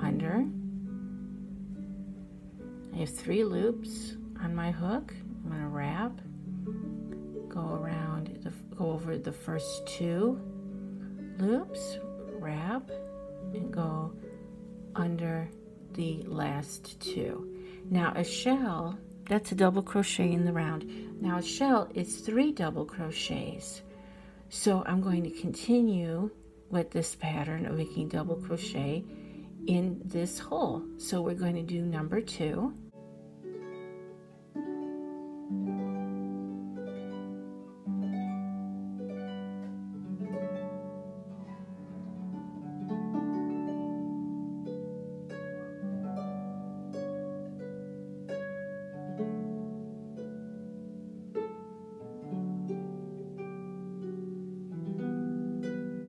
under. I have 3 loops on my hook. I'm going to wrap, go around, go over the first 2 loops, wrap, and go under the last 2. Now a shell, that's a double crochet in the round. Now a shell is 3 double crochets. So I'm going to continue with this pattern of making double crochet in this hole. So we're going to do number 2.